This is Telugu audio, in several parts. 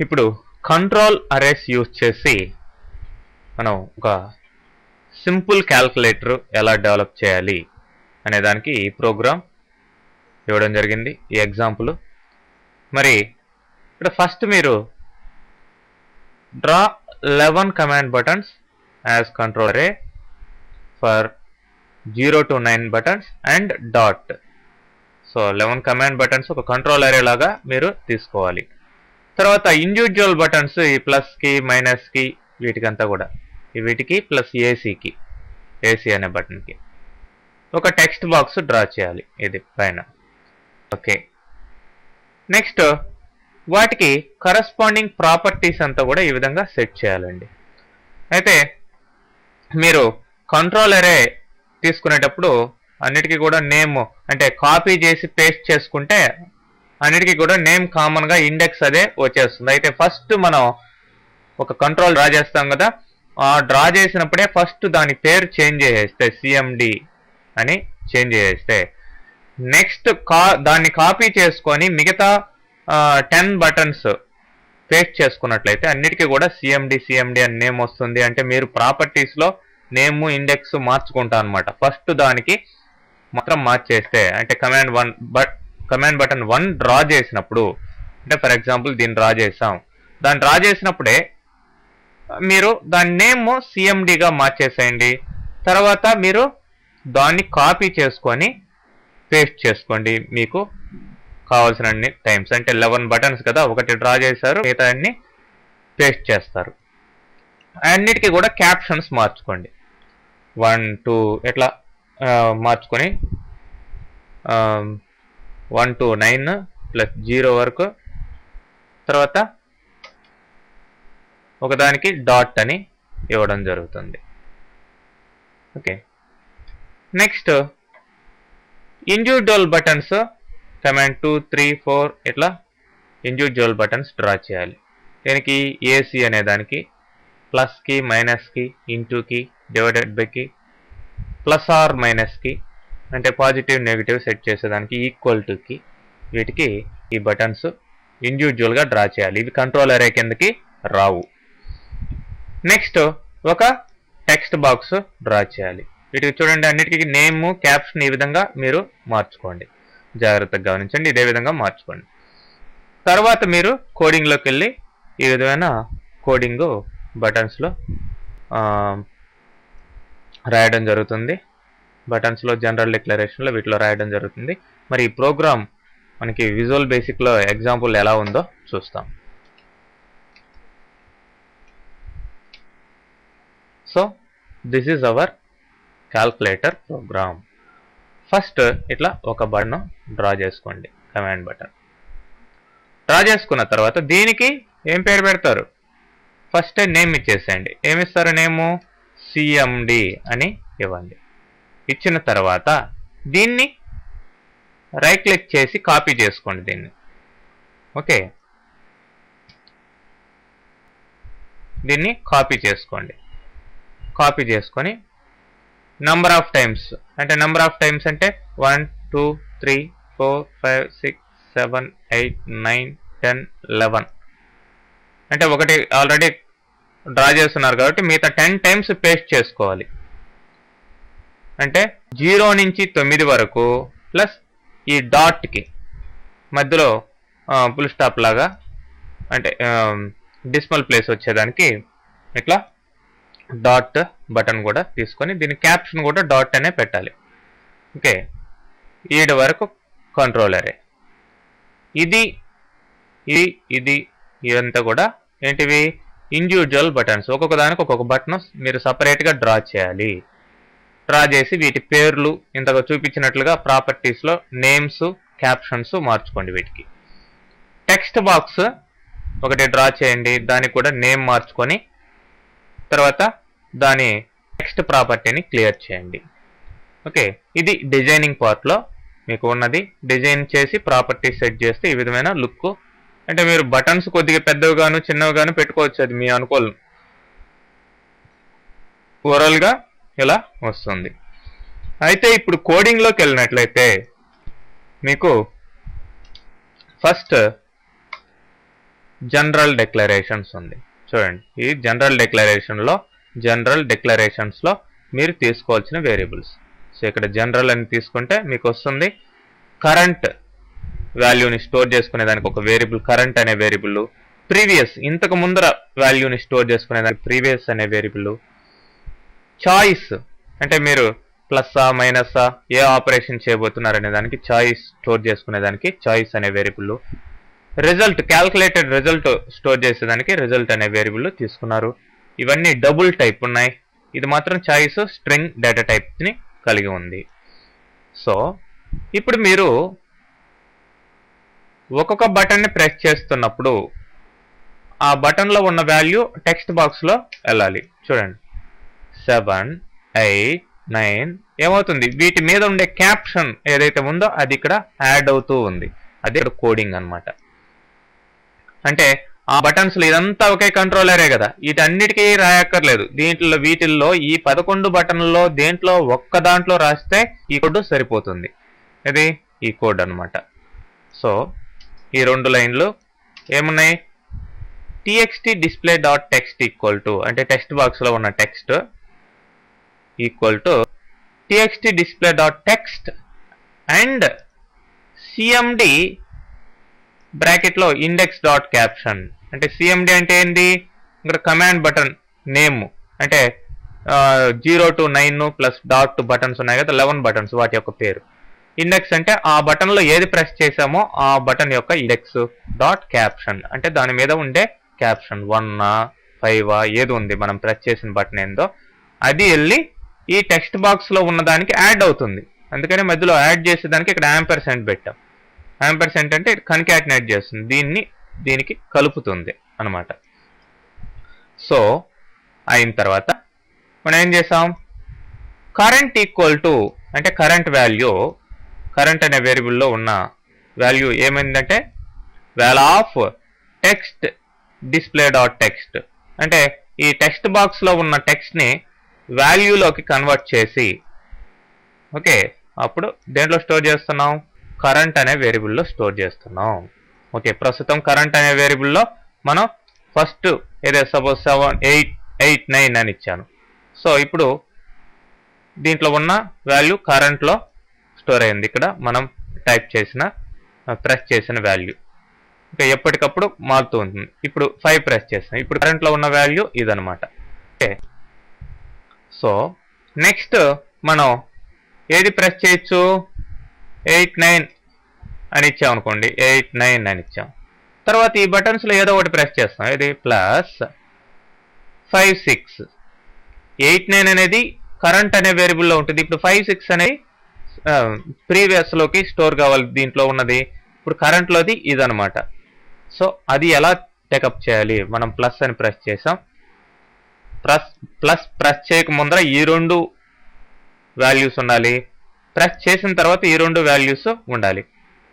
ఇప్పుడు కంట్రోల్ అరేస్ యూజ్ చేసి మనం ఒక సింపుల్ క్యాల్కులేటర్ ఎలా డెవలప్ చేయాలి అనే దానికి ఈ ప్రోగ్రామ్ ఇవ్వడం జరిగింది, ఈ ఎగ్జాంపుల్. మరి ఇక్కడ ఫస్ట్ మీరు draw 11 command buttons as control array for 0 to 9 buttons and dot. So 11 command buttons ఒక కంట్రోల్ అరే లాగా మీరు తీసుకోవాలి. తర్వాత ఇండివిజువల్ బటన్స్ ఈ ప్లస్ కి మైనస్ కి వీటికంతా కూడా వీటికి ప్లస్ ఏసీకి, ఏసీ అనే బటన్కి ఒక టెక్స్ట్ బాక్స్ డ్రా చేయాలి ఇది పైన. ఓకే, నెక్స్ట్ వాటికి కరస్పాండింగ్ ప్రాపర్టీస్ అంతా కూడా ఈ విధంగా సెట్ చేయాలండి. అయితే మీరు కంట్రోల్ అరే తీసుకునేటప్పుడు అన్నిటికీ కూడా నేమ్ అంటే కాపీ చేసి పేస్ట్ చేసుకుంటే అన్నిటికీ కూడా నేమ్ కామన్గా ఇండెక్స్ అదే వచ్చేస్తుంది. అయితే ఫస్ట్ మనం ఒక కంట్రోల్ డ్రా చేస్తాం కదా, ఆ డ్రా చేసినప్పుడే ఫస్ట్ దాని పేరు చేంజ్ చేసేస్తే సిఎండి అని చేంజ్ చేసేస్తే నెక్స్ట్ దాన్ని కాపీ చేసుకొని మిగతా 10 బటన్స్ పేస్ట్ చేసుకున్నట్లయితే అన్నిటికీ కూడా సిఎండి అని నేమ్ వస్తుంది. అంటే మీరు ప్రాపర్టీస్లో నేమ్ ఇండెక్స్ మార్చుకుంటా అనమాట. ఫస్ట్ దానికి మాత్రం మార్చేస్తే అంటే కమాండ్ బటన్ 1 డ్రా చేసినప్పుడు, అంటే ఫర్ ఎగ్జాంపుల్ దీన్ని డ్రా చేసాం, దాన్ని డ్రా చేసినప్పుడే మీరు దాని నేమ్ సిఎండిగా మార్చేసేయండి. తర్వాత మీరు దాన్ని కాపీ చేసుకొని పేస్ట్ చేసుకోండి మీకు కావాల్సిన అన్ని టైమ్స్. అంటే 11 బటన్స్ కదా, ఒకటి డ్రా చేశారు, మిగతా అన్ని పేస్ట్ చేస్తారు. అన్నిటికీ కూడా క్యాప్షన్స్ మార్చుకోండి. 1 2 ఇట్లా మార్చుకొని 1 to 9 ప్లస్ 0 వరకు, తర్వాత ఒకదానికి డాట్ అని ఇవ్వడం జరుగుతుంది. Okay, next individual buttons command 2 3 4 ఇట్లా ఇండివిజువల్ బటన్స్ డ్రా చేయాలి. దీనికి ఏసీ అనే దానికి ప్లస్కి మైనస్కి ఇంటూకి డివైడెడ్ బైకి ప్లస్ ఆర్ మైనస్కి అంటే పాజిటివ్ నెగిటివ్ సెట్ చేసేదానికి ఈక్వల్ టుకి వీటికి ఈ బటన్స్ ఇండివిజువల్గా డ్రా చేయాలి. ఇవి కంట్రోల్ అరే కిందకి రావు. నెక్స్ట్ ఒక టెక్స్ట్ బాక్స్ డ్రా చేయాలి. వీటికి చూడండి అన్నిటికీ నేమ్ క్యాప్షన్ ఈ విధంగా మీరు మార్చుకోండి, జాగ్రత్తగా గమనించండి, ఇదే విధంగా మార్చుకోండి. తర్వాత మీరు కోడింగ్లోకి వెళ్ళి ఈ విధమైన కోడింగ్ బటన్స్లో రాయడం జరుగుతుంది. బటన్స్లో జనరల్ డిక్లరేషన్లో వీటిలో రాయడం జరుగుతుంది. మరి ఈ ప్రోగ్రామ్ మనకి విజువల్ బేసిక్లో ఎగ్జాంపుల్ ఎలా ఉందో చూస్తాం. So this is our calculator program. First ఇట్లా ఒక బటన్ డ్రా చేసుకోండి, కమాండ్ బటన్ డ్రా చేసుకున్న తర్వాత దీనికి ఏం పేరు పెడతారు, ఫస్ట్ నేమ్ ఇచ్చేసేయండి. ఏమిస్తారు నేము, సిఎండి అని ఇవ్వండి. ఇచ్చిన తర్వాత దీన్ని రైట్ క్లిక్ చేసి కాపీ చేసుకోండి దీన్ని. ఓకే, దీన్ని కాపీ చేసుకోండి. కాపీ చేసుకొని నంబర్ ఆఫ్ టైమ్స్ అంటే 1 2 3 4 5 6 7 8 9 10 11 అంటే ఒకటి ఆల్రెడీ డ్రా చేస్తున్నారు కాబట్టి మిగతా 10 టైమ్స్ పేస్ట్ చేసుకోవాలి. అంటే 0 నుంచి 9 వరకు ప్లస్ ఈ డాట్కి మధ్యలో ఫుల్ స్టాప్ లాగా అంటే డెసిమల్ ప్లేస్ వచ్చేదానికి ఇట్లా డాట్ బటన్ కూడా తీసుకొని దీని క్యాప్షన్ కూడా డాట్ అనే పెట్టాలి. ఓకే, 7 వరకు కంట్రోల్ అరే. ఇది ఇదంతా కూడా ఏంటివి, ఇండివిజువల్ బటన్స్. ఒక్కొక్క దానికి ఒక్కొక్క బటన్ మీరు సపరేట్గా డ్రా చేయాలి. డ్రా చేసి వీటి పేర్లు ఇంతగా చూపించినట్లుగా ప్రాపర్టీస్లో నేమ్స్ క్యాప్షన్స్ మార్చుకోండి. వీటికి టెక్స్ట్ బాక్స్ ఒకటి డ్రా చేయండి, దానికి కూడా నేమ్ మార్చుకొని తర్వాత దాని టెక్స్ట్ ప్రాపర్టీని క్లియర్ చేయండి. ఓకే, ఇది డిజైనింగ్ పార్ట్లో మీకు ఉన్నది. డిజైన్ చేసి ప్రాపర్టీ సెట్ చేస్తే ఈ విధమైన లుక్, అంటే మీరు బటన్స్ కొద్దిగా పెద్దవిగాను చిన్నవిగాను పెట్టుకోవచ్చు, అది మీ అనుకూలం. ఓవరాల్గా ఇలా వస్తుంది. అయితే ఇప్పుడు కోడింగ్లోకి వెళ్ళినట్లయితే మీకు ఫస్ట్ జనరల్ డిక్లరేషన్స్ ఉంది. చూడండి, ఈ జనరల్ డిక్లరేషన్స్లో మీరు తీసుకోవాల్సిన వేరియబుల్స్. సో ఇక్కడ జనరల్ అని తీసుకుంటే మీకు వస్తుంది కరెంట్ వాల్యూని స్టోర్ చేసుకునేదానికి ఒక వేరియబుల్ కరెంట్ అనే వేరియబుల్, ప్రీవియస్ ఇంతకు ముందర వాల్యూని స్టోర్ చేసుకునేదానికి ప్రీవియస్ అనే వేరియబుల్, చాయిస్ అంటే మీరు ప్లస్సా మైనస్సా ఏ ఆపరేషన్ చేయబోతున్నారు అనే దానికి చాయిస్ స్టోర్ చేసుకునేదానికి చాయిస్ అనే variable, result calculated result store చేసేదానికి రిజల్ట్ అనే వేరియబుల్ తీసుకున్నారు. ఇవన్నీ డబుల్ టైప్ ఉన్నాయి. ఇది మాత్రం చాయిస్ స్ట్రింగ్ డేటా టైప్ని కలిగి ఉంది. సో ఇప్పుడు మీరు ఒక్కొక్క బటన్ని ప్రెస్ చేస్తున్నప్పుడు ఆ బటన్లో ఉన్న వాల్యూ టెక్స్ట్ బాక్స్లో వెళ్ళాలి. చూడండి 7, 8, 9 ఏమవుతుంది, వీటి మీద ఉండే క్యాప్షన్ ఏదైతే ఉందో అది ఇక్కడ యాడ్ అవుతూ ఉంది. అది ఇక్కడ కోడింగ్ అనమాట. అంటే ఆ బటన్స్లో ఇదంతా ఒకే కంట్రోలరే కదా, వీటన్నిటికీ రాయక్కర్లేదు. వీటిల్లో ఈ 11 బటన్లలో దేంట్లో ఒక్క దాంట్లో రాస్తే ఈ కోడ్ సరిపోతుంది. ఇది ఈ కోడ్ అనమాట. సో ఈ 2 లైన్లు ఏమున్నాయి, txt display dot text equal to అంటే టెక్స్ట్ బాక్స్లో ఉన్న text equal to txt display dot text and cmd బ్రాకెట్లో ఇండెక్స్ డాట్ క్యాప్షన్. అంటే cmd అంటే ఏంటి, ఇక్కడ కమాండ్ బటన్ నేమ్ అంటే 0 to 9 ప్లస్ డాట్ బటన్స్ ఉన్నాయి కదా, 11 బటన్స్, వాటి యొక్క పేరు. ఇండెక్స్ అంటే ఆ బటన్లో ఏది ప్రెస్ చేసామో ఆ బటన్ యొక్క ఇండెక్స్ డాట్ క్యాప్షన్ అంటే దాని మీద ఉండే క్యాప్షన్ 1, 5 ఏది ఉంది మనం ప్రెస్ చేసిన బటన్ ఏందో అది వెళ్ళి ఈ టెక్స్ట్ బాక్స్లో ఉన్నదానికి యాడ్ అవుతుంది. అందుకని మధ్యలో యాడ్ చేసేదానికి ఇక్కడ యాంపర్సెంట్ పెట్టాం. యాంపర్సెంట్ అంటే కన్కాటినేట్ చేస్తుంది, దీనికి కలుపుతుంది అనమాట. సో అయిన తర్వాత మనం ఏం చేసాం, కరెంట్ ఈక్వల్ టు అంటే కరెంట్ వాల్యూ, కరెంట్ అనే వేరియబుల్లో ఉన్న వాల్యూ ఏమైందంటే wall of text display dot text అంటే ఈ టెక్స్ట్ బాక్స్లో ఉన్న టెక్స్ట్ని వాల్యూలోకి కన్వర్ట్ చేసి, ఓకే, అప్పుడు దేంట్లో స్టోర్ చేస్తున్నాం, కరెంట్ అనే వేరియబుల్లో స్టోర్ చేస్తున్నాం. ఓకే, ప్రస్తుతం కరెంట్ అనే వేరియబుల్లో మనం ఫస్ట్ ఏదైతే సపోజ్ 7, 8, 8, 9 అని ఇచ్చాను. సో ఇప్పుడు దీంట్లో ఉన్న వాల్యూ కరెంట్లో స్టోర్ అయింది. ఇక్కడ మనం టైప్ చేసిన ప్రెస్ చేసిన వాల్యూ ఇంకా ఎప్పటికప్పుడు మారుతూ ఉంటుంది. ఇప్పుడు 5 ప్రెస్ చేస్తాం, ఇప్పుడు కరెంట్లో ఉన్న వాల్యూ ఇదనమాట. ఓకే, సో నెక్స్ట్ మనం ఏది ప్రెస్ చేయొచ్చు, 8, 9 అని ఇచ్చాం అనుకోండి, 8, 9 అని ఇచ్చాం. తర్వాత ఈ బటన్స్లో ఏదో ఒకటి ప్రెస్ చేస్తాం, ఇది ప్లస్ 5, 6. 8, 9 అనేది కరెంట్ అనే వేరియబుల్లో ఉంటుంది. ఇప్పుడు 5, 6 అనేది ప్రీవియస్లోకి స్టోర్ కావాలి దీంట్లో ఉన్నది. ఇప్పుడు కరెంట్లోది ఇదనమాట. సో అది ఎలా టేకప్ చేయాలి, మనం ప్లస్ అని ప్రెస్ చేసాం, ప్రెస్ చేయక ముందర ఈ 2 వాల్యూస్ ఉండాలి, ప్రెస్ చేసిన తర్వాత ఈ 2 వాల్యూస్ ఉండాలి.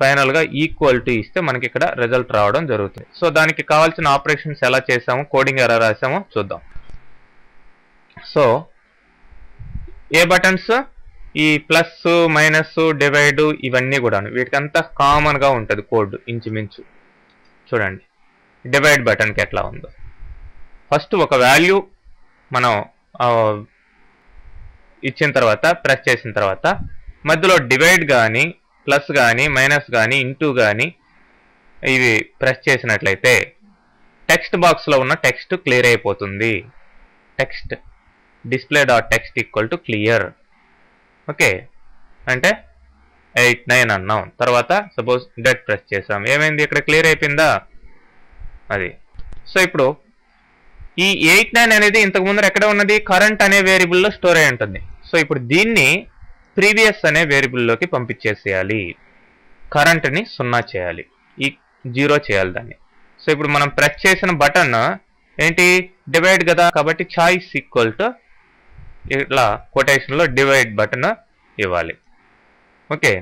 ఫైనల్గా ఈక్వల్ టు ఇస్తే మనకి ఇక్కడ రిజల్ట్ రావడం జరుగుతుంది. సో దానికి కావాల్సిన ఆపరేషన్స్ ఎలా చేసామో, కోడింగ్ ఎలా రాసామో చూద్దాం. సో ఏ బటన్స్, ఈ ప్లస్ మైనస్ డివైడ్ ఇవన్నీ కూడా వీటికంతా కామన్గా ఉంటుంది కోడ్ ఇంచుమించు. చూడండి డివైడ్ బటన్కి ఎట్లా ఉందో, ఫస్ట్ ఒక వాల్యూ మనం ఇచ్చిన తర్వాత ప్రెస్ చేసిన తర్వాత మధ్యలో డివైడ్ కానీ ప్లస్ కానీ మైనస్ కానీ ఇంటూ కానీ ఇవి ప్రెస్ చేసినట్లయితే టెక్స్ట్ బాక్స్లో ఉన్న టెక్స్ట్ క్లియర్ అయిపోతుంది. Text display dot text equal to clear. Okay, అంటే 8, 9 అన్నాం, తర్వాత సపోజ్ డెట్ ప్రెస్ చేసాం, ఏమైంది ఇక్కడ క్లియర్ అయిపోయిందా అది. సో ఇప్పుడు ఈ 8, 9 అనేది ఇంతకు ముందర ఎక్కడ ఉన్నది, కరెంట్ అనే వేరియబుల్లో స్టోర్ అయి ఉంటుంది. సో ఇప్పుడు దీన్ని ప్రీవియస్ అనే వేరియబుల్లోకి పంపించేసేయాలి, కరెంట్ని 0 చేయాలి, ఈ 0 చేయాలి దాన్ని. సో ఇప్పుడు మనం ప్రెస్ చేసిన బటన్ ఏంటి, డివైడ్ కదా, కాబట్టి చాయిస్ ఈక్వల్ టు ఇట్లా కొటేషన్లో డివైడ్ బటన్ ఇవ్వాలి. ఓకే,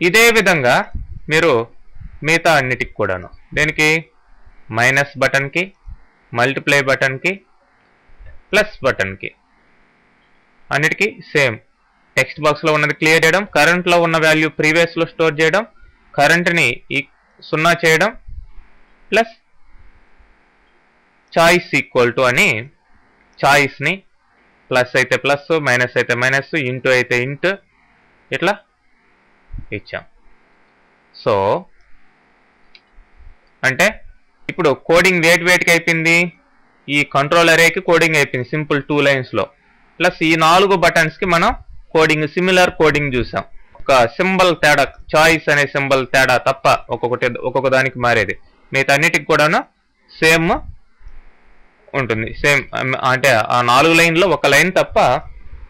ఇదే విధంగా మీరు మిగతా అన్నిటికి కూడాను, దేనికి మైనస్ బటన్కి, మల్టిప్లై బటన్కి, ప్లస్ బటన్కి అన్నిటికీ సేమ్. టెక్స్ట్ బాక్స్లో ఉన్నది క్లియర్ చేయడం, కరెంట్లో ఉన్న వాల్యూ ప్రీవియస్లో స్టోర్ చేయడం, కరెంట్ని 0 చేయడం, ప్లస్ చాయిస్ ఈక్వల్ టు అని చాయిస్ని ప్లస్ అయితే ప్లస్, మైనస్ అయితే మైనస్, ఇంటూ అయితే ఇంటూ ఇట్లా ఇచ్చాం. సో అంటే ఇప్పుడు కోడింగ్ వేటికి అయిపోయింది, ఈ కంట్రోల్ అరేకి కోడింగ్ అయిపోయింది సింపుల్ 2 లైన్స్లో. ప్లస్ ఈ 4 బటన్స్కి మనం కోడింగ్ సిమిలర్ కోడింగ్ చూసాం. ఒక సింబల్ తేడా, చాయిస్ అనే సింబల్ తేడా తప్ప ఒక్కొక్క దానికి మారేది, మిగతా అన్నిటికి కూడాను సేమ్ ఉంటుంది. సేమ్ అంటే ఆ 4 లైన్లో ఒక లైన్ తప్ప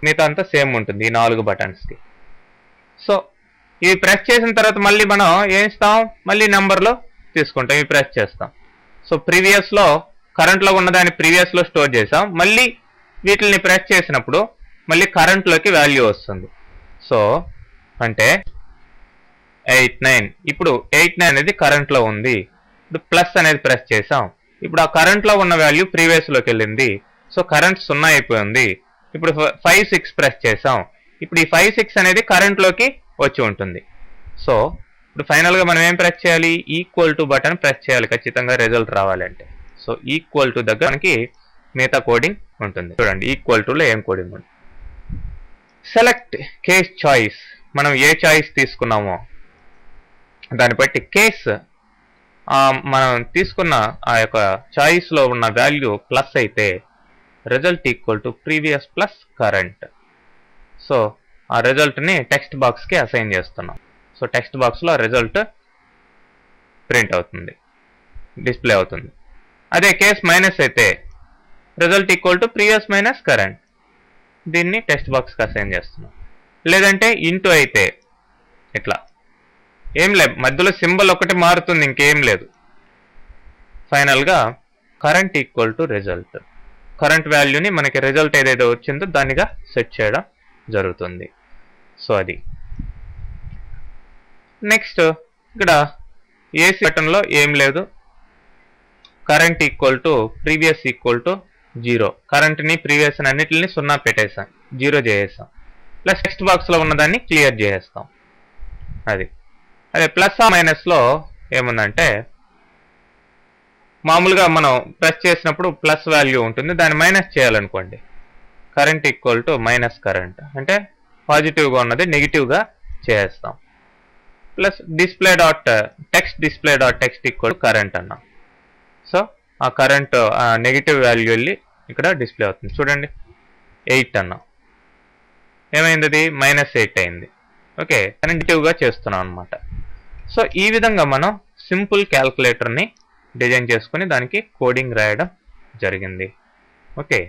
మిగతా అంతా సేమ్ ఉంటుంది ఈ 4 బటన్స్కి. సో ఇవి ప్రెస్ చేసిన తర్వాత మళ్ళీ మనం ఏం ఇస్తాం, మళ్ళీ నెంబర్లో తీసుకుంటాం, ఇవి ప్రెస్ చేస్తాం. సో ప్రీవియస్లో కరెంట్లో ఉన్నదాన్ని ప్రీవియస్లో స్టోర్ చేసాం, మళ్ళీ వీటిని ప్రెస్ చేసినప్పుడు మళ్ళీ కరెంట్లోకి వాల్యూ వస్తుంది. సో అంటే 89, ఇప్పుడు 89 అనేది కరెంట్లో ఉంది. ఇప్పుడు ప్లస్ అనేది ప్రెస్ చేసాం, ఇప్పుడు ఆ కరెంట్లో ఉన్న వాల్యూ ప్రీవియస్లోకి వెళ్ళింది. సో కరెంట్ 0 అయిపోయింది. ఇప్పుడు 56 ప్రెస్ చేసాం, ఇప్పుడు ఈ 56 అనేది కరెంట్లోకి వచ్చి ఉంటుంది. సో ఇప్పుడు ఫైనల్గా మనం ఏం ప్రెస్ చేయాలి, ఈక్వల్ టు బటన్ ప్రెస్ చేయాలి ఖచ్చితంగా రిజల్ట్ రావాలంటే. సో ఈక్వల్ టు దగ్గర మనకి మిగతా కోడింగ్ ఉంటుంది. చూడండి ఈక్వల్ టులో ఏం కోడింగ్ ఉంది. సెలెక్ట్ కేస్ చాయిస్, మనం ఏ చాయిస్ తీసుకున్నామో దాన్ని బట్టి కేస్ మనం తీసుకున్న ఆ యొక్క చాయిస్లో ఉన్న వాల్యూ ప్లస్ అయితే result equal to previous plus current. So ఆ రిజల్ట్ని టెక్స్ట్ బాక్స్కి అసైన్ చేస్తున్నాం. సో టెక్స్ట్ బాక్స్లో రిజల్ట్ ప్రింట్ అవుతుంది, డిస్ప్లే అవుతుంది. అదే కేస్ మైనస్ అయితే result equal to previous minus current, దీన్ని టెక్స్ట్ బాక్స్కి అసైన్ చేస్తున్నాం. లేదంటే ఇంటూ అయితే ఇట్లా ఏం లేదు, మధ్యలో సింబల్ ఒకటి మారుతుంది, ఇంకేం లేదు. ఫైనల్గా current equal to result, current వాల్యూని మనకి రిజల్ట్ ఏదైతే వచ్చిందో దానిగా సెట్ చేయడం జరుగుతుంది. సో అది నెక్స్ట్ ఇక్కడ ఏసీ బటన్లో ఏం లేదు, current equal to previous equal to 0, కరెంట్ని ప్రీవియస్ అన్నిటిని 0 పెట్టేసాం, 0 చేసేసాం. ప్లస్ టెక్స్ట్ బాక్స్లో ఉన్నదాన్ని క్లియర్ చేసేస్తాం. అది అదే ప్లస్ మైనస్లో ఏముందంటే మామూలుగా మనం ప్రెస్ చేసినప్పుడు ప్లస్ వాల్యూ ఉంటుంది, దాన్ని మైనస్ చేయాలనుకోండి, current equal to minus current అంటే పాజిటివ్గా ఉన్నది నెగిటివ్గా చేస్తాం. Plus display dot text equal to current అన్నాం. సో ఆ కరెంట్ నెగిటివ్ వాల్యూ వెళ్ళి ఇక్కడ డిస్ప్లే అవుతుంది. చూడండి 8 అన్నాం, ఏమైంది, అది -8 అయింది. ఓకే, నెగిటివ్గా చేస్తున్నాం అనమాట. సో ఈ విధంగా మనం సింపుల్ క్యాల్కులేటర్ని డిజైన్ చేసుకుని దానికి కోడింగ్ రాయడం జరిగింది. ఓకే.